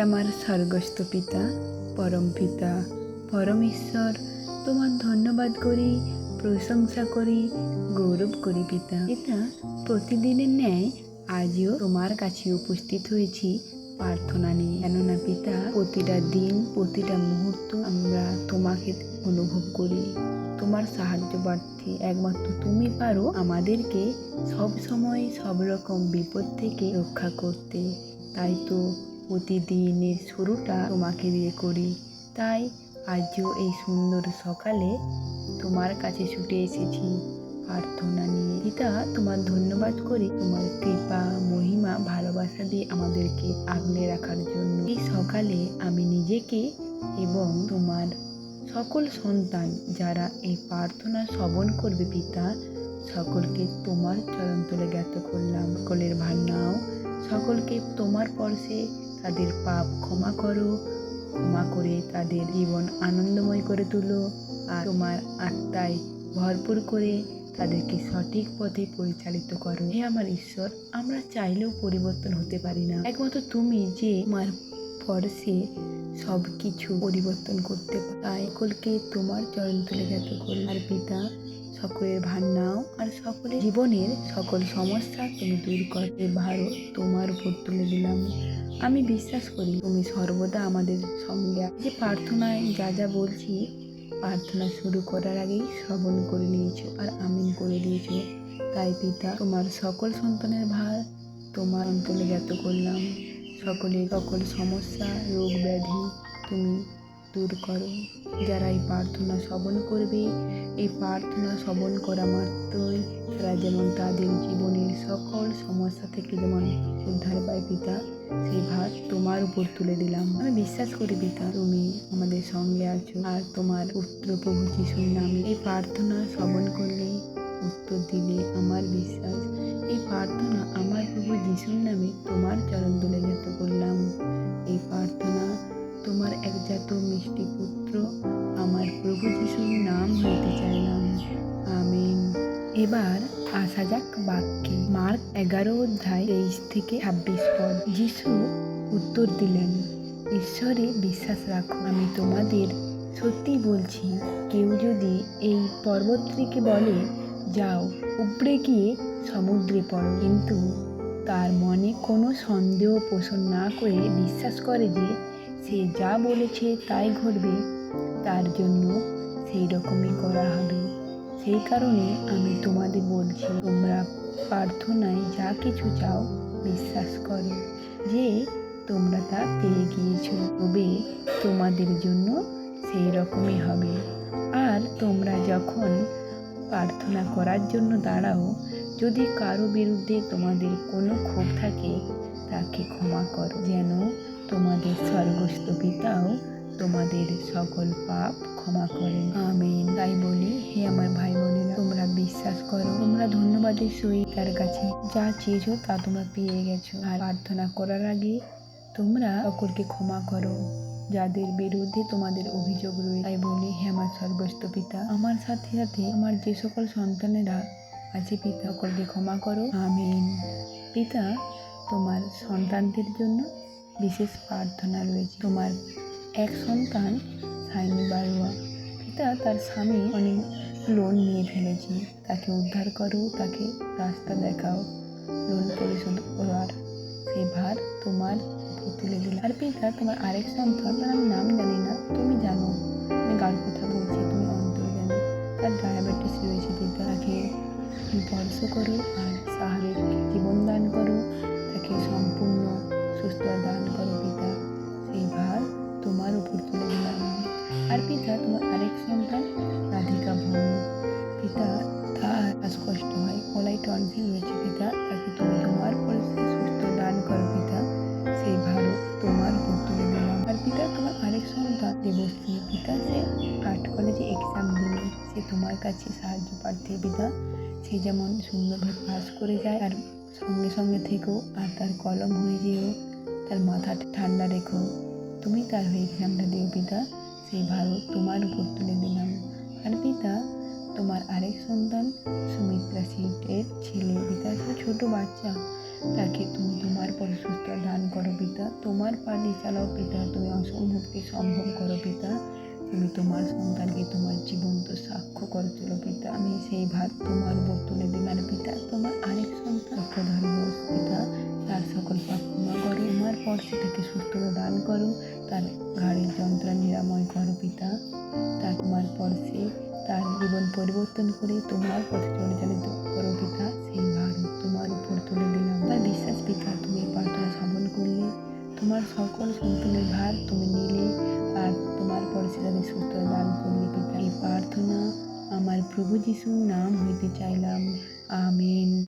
আমার স্বর্গস্থ পিতা, পরম পিতা, পরম ঈশ্বর, তোমার ধন্যবাদ করি, প্রশংসা করি, গৌরব করি পিতা। পিতা, প্রতিদিনের ন্যায় আজও তোমার কাছে উপস্থিত হয়েছি প্রার্থনা নিয়ে। কেননা পিতা, প্রতিটা দিন, প্রতিটা মুহূর্ত আমরা তোমাকে অনুভব করি। তোমার সাহায্য প্রার্থী একমাত্র তুমি পারো আমাদেরকে সব সময় সব রকম বিপদ থেকে রক্ষা করতে। তাই তো প্রতিদিনের শুরুটা তোমাকে দিয়ে করি। তাই আজও এই সুন্দর সকালে তোমার কাছে ছুটে এসেছি প্রার্থনা নিয়ে। পিতা, তোমার ধন্যবাদ করি তোমার কৃপা, মহিমা, ভালোবাসা দিয়ে আমাদেরকে আগলে রাখার জন্য। এই সকালে আমি নিজেকে এবং তোমার সকল সন্তান যারা এই প্রার্থনা শ্রবণ করবে পিতা, সকলকে তোমার চরণ তলে জ্ঞাত করলাম। সকলের ভার নাও, সকলকে তোমার পরশে তাদের পাপ ক্ষমা করো, ক্ষমা করে তাদের জীবন আনন্দময় করে তুলো। আর তোমার আত্মায় ভরপুর করে তাদেরকে সঠিক পথে পরিচালিত করো। হে আমার ঈশ্বর, আমরা চাইলেও পরিবর্তন হতে পারি না। একমাত্র তুমি যে আমার পরশে সব কিছু পরিবর্তন করতে পারো। তাই সকলকে তোমার চরণ তুলে জ্ঞাত করো। আর পিতা, সকলের ভার নাও, আর সকলের জীবনের সকল সমস্যা তুমি দূর করতে ভারো তোমার উপর তুলে দিলাম। আমি বিশ্বাস করি তুমি সর্বদা আমাদের সঙ্গে। যে প্রার্থনায় যা যা বলছি, প্রার্থনা শুরু করার আগেই শ্রবণ করে নিয়েছো আর আমিন করে দিয়েছো। তাই পিতা, তোমার সকল সন্তানের ভার তোমার অন্তরে জ্ঞাত করলাম। সকলের সকল সমস্যা, রোগ ব্যাধি তুমি দূর করো। যারা এই প্রার্থনা শ্রবণ করবে, এই প্রার্থনা শ্রবণ করা মাত্রই তারা যেমন তাদের জীবনের সকল সমস্যা থেকে যেমন উদ্ধার পায় পিতা, সেই ভার তোমার উপর তুলে দিলাম। আমি বিশ্বাস করি পিতা, তুমি আমাদের সঙ্গে আছো। আর তোমার পুত্র প্রভু যিশুর নামে এই প্রার্থনা শ্রবণ করলে উত্তর দিলে আমার বিশ্বাস এই প্রার্থনা আমার প্রভু যিশুর নামে তোমার চরণ তুলে জ্ঞাত করলাম। এই প্রার্থনা তোমার একজাত মিষ্টি পুত্র আমার প্রভু যিশুর নাম হইতে চাইলাম। আমিন। এবার আসা যাক বাক্যে। মার্ক 11:23-26 পদ। যিশু উত্তর দিলেন, ঈশ্বরে বিশ্বাস রাখো। আমি তোমাদের সত্যি বলছি, কেউ যদি এই পর্বতটিকে বলে, যাও উপড়ে গিয়ে সমুদ্রে পড়ো, কিন্তু তার মনে কোনো সন্দেহ পোষণ না করে বিশ্বাস করে যে সে যা বলেছে তাই ঘটবে, তার জন্য সেই রকমই করা হবে। সেই কারণে আমি তোমাদের বলছি, তোমরা প্রার্থনায় যা কিছু চাও বিশ্বাস করো যে তোমরা তা পেয়ে গিয়েছো, তবে তোমাদের জন্য সেই রকমই হবে। আর তোমরা যখন প্রার্থনা করার জন্য দাঁড়াও, যদি কারো বিরুদ্ধে তোমাদের কোনো ক্ষোভ থাকে, তাকে ক্ষমা করো, যেন তোমাদের স্বর্গস্থ পিতাও তোমাদের সকল পাপ ক্ষমা করেন। আমিন। তাই বলি, হে আমার ভাই বোনেরা, তোমরা বিশ্বাস করো, তোমরা ধন্যবাদের সহিত তার কাছে যা চেয়েছো তা তোমরা পেয়ে গেছো। আর প্রার্থনা করার আগে তোমরা সকলকে ক্ষমা করো যাদের বিরুদ্ধে তোমাদের অভিযোগ রয়েছে। তাই বলি, হে আমার স্বর্গস্থ পিতা, আমার সাথে সাথে আমার যে সকল সন্তানেরা আছে পিতা, সকলকে ক্ষমা করো। আমিন। পিতা, তোমার সন্তানদের জন্য বিশেষ প্রার্থনা রয়েছে। তোমার এক সন্তান সাইনি বারুয়া, পিতা, তার স্বামী অনেক লোন নিয়ে ফেলেছে, তাকে উদ্ধার করো, তাকে রাস্তা দেখাও, লোন পরিশোধ করার সেই ভার তোমার উপর তুলে দিলাম। আর পিতা, তোমার আরেক সন্তান, তার আমি নাম জানি না, তুমি জানো আমি কার কথা বলছি, তুমি অন্তর জানো, তার ডায়াবেটিস রয়েছে পিতা, তাকে স্পর্শ করো আর স্বাভাবিক জীবন দান করো, তাকে সম্পূর্ণ সুস্থ দান করো পিতা, সেই ভার তোমার উপর তুলে দিলাম। আর পিতা, তোমার আরেক সন্তান রাধিকা ভৌমিক, পিতা, তার শ্বাসকষ্ট হয়, গলায় টনসিল হয়েছে পিতা, তাকে তুমি তোমার পরিস্থিতি সুস্থ দান করো পিতা, সেই ভারও তোমার উপর তুলে দিলাম। আর পিতা, তোমার আরেক সন্তান দেবশ্রী, পিতা, সে আর্ট কলেজে এক্সাম দিবে, সে তোমার কাছে সাহায্য প্রার্থী পিতা, সে যেমন সুন্দরভাবে পাস করে যায়, আর সঙ্গে সঙ্গে থেকেও আর তার কলম হয়ে যেও, তার মাথা ঠান্ডা রেখো, তুমি তার হয়ে এক্সামটা দিও পিতা, সেই ভারও তোমার উপর তুলে দিলাম। আর পিতা, তোমার আরেক সন্তান সুমিত্রা সিটের ছেলে পিতা, সে ছোটো বাচ্চা, তাকে তুমি তোমার পরে সুস্থ দান করো পিতা। তোমার পানি চালাও পিতা, তুমি অসম্ভবকে সম্ভব করো পিতা। তুমি তোমার সন্তানকে তোমার জীবন্ত সাক্ষ্য করে তোলো পিতা। আমি সেই ভার তোমার উপর তুলে দিলাম পিতা। তোমার আরেক সন্তান ধরে বস পিতা, তার সকল পাপ ক্ষমা করো, তোমার পর্শে থেকে সুস্থতা দান করো, তার ঘাড়ের যন্ত্রণা নিরাময় করো পিতা। তার তোমার পর্শে তার জীবন পরিবর্তন করে তোমার পথে পরিচালিত করো পিতা। সেই ভার তোমার উপর তুলে দিলাম। আমার বিশ্বাস পিতা, তুমি প্রার্থনা শ্রবণ করলে, তোমার সকল সন্তানের ভার তুমি নিলে, আর তোমার পর্শে তাদের সুস্থ দান করলে পিতা। এই প্রার্থনা আমার প্রভু যিশুর নাম হইতে চাইলাম, আমেন।